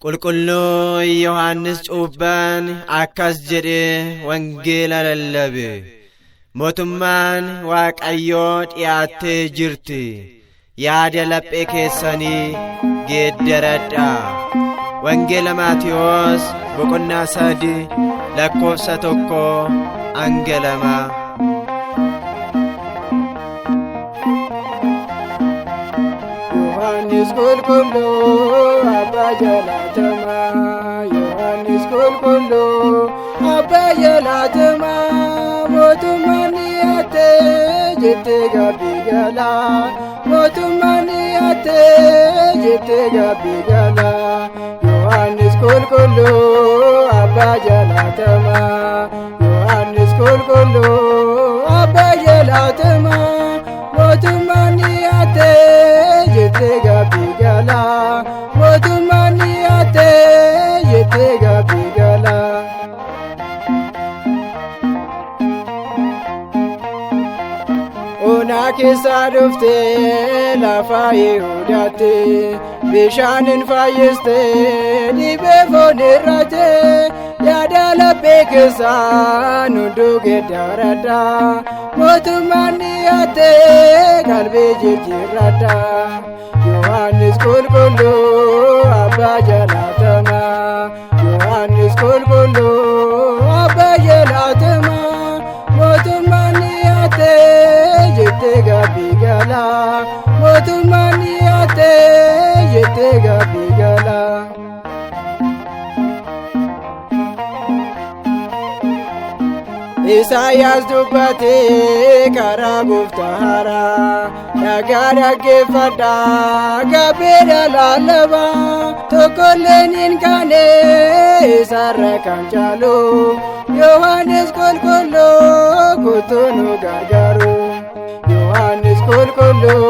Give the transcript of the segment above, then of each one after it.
Qulqulluu Yohaannis cuuphaan akkas jedhee wangeela lallabe. Mootummaan Waaqayyoo dhiyaattee jirti. Yaada laphee keessanii geeddaradhaa. Wangeela Maatiyos boqonnaa 3 lakkoofsa 1-2. Yohaannis qulqulluu abbaa jaalatamaa. Yohaannis qulqulluu abbaa jaalatamaa. Mootummaan dhiyaattee jettee gabbii galaa. Mootummaan dhiyaattee jettee gabbii galaa. Yohaannis qulqulluu abbaa jaalatamaa. Yohaannis qulqulluu abbaa jaalatamaa. Mootummaan dhiyaattee jettee gabbii galaa. Mootummaan dhiyaattee jettee gabbii galaa. Onaa keessaa dhuftee lafa Yihuudaattee bishaanin faayyistee dhibee foon irratee yaada laphee keessaan hunduu geeddaradhaa. Mootummaan dhiyaattee qalbii jijjiirradhaa. Yohaannis qulqulluu abbaa jaalatamaa. Yohaannis qulqulluu abbaa jaalatamaa. Mootummaan dhiyaattee jettee gabbii galaa. Mootummaan dhiyaattee jettee gabbii galaa. Isaayyaas dubbatee karaa gooftaa haaraa. Dhagaa dhaggeeffadhaa gabbeedha lallabaa. Tokkolleen hin kaane isarra kan caalu. Yohaannis qulqulluu kutuu nu gargaaru. Yohaannis qulqulluu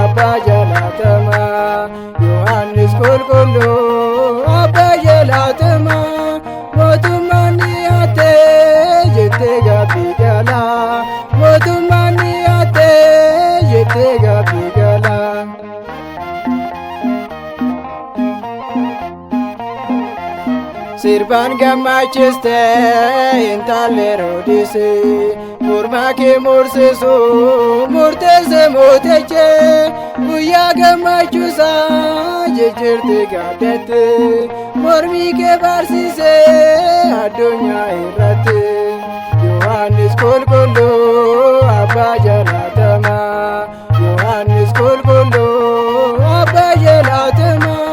abbaa jaalatamaa. Yohaannis qulqulluu abbaa jaalatamaa. Mootummaan dhiyaattee jettee gabbii galaa. Mootummaan dhiyaattee jettee gabbii galaa. Sirbaan gammachiistee intalli Heroodisii. Mormaa kee mursiisuu murteessee mootichee. Guyyaa gammachuusaa jijjiirti gaaddatte. Mormii kee barsiisee addunyaa irratti. Yohaannis qulqulluu abbaa jaalatamaa. Yohaannis qulqulluu abbaa jaalatamaa.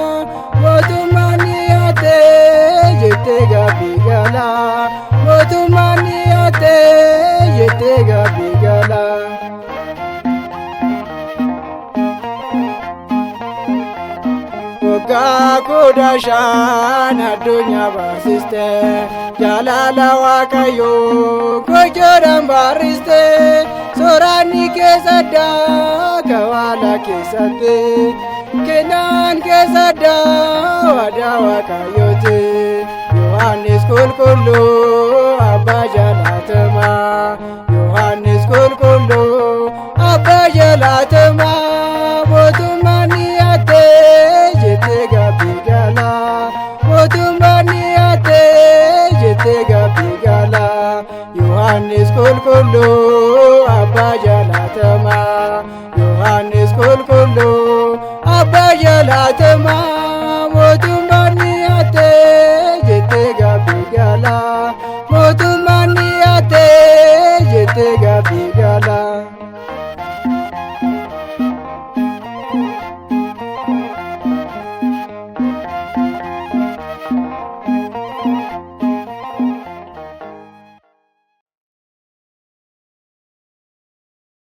Mootummaan dhiyaattee jettee gabbii galaa. Mootummaan dhiyaattee jettee gabbii galaa. Waggaa 15 addunyaa barsiistee. Jaalala Waaqayyoo gochoodhaan barsiistee. Sooranni keessaddaa kawaala keessatti. Kennaan keessaddaa waadaa Waaqayyooti. Yohaannis qulqulluu abbaa jaalatamaa. Yohaannis qulqulluu abbaa jaalatamaa. Mootummaan dhiyaattee jettee gabbii galaa. Mootummaan dhiyaattee jettee gabbii galaa. Yohaannis qulqulluu abbaa jaalatamaa. Yohaannis qulqulluu abbaa jaalatamaa. Mootummaan dhiyaattee jettee gabbii galaa. Mootummaan dhiyaattee jettee gabbii galaa.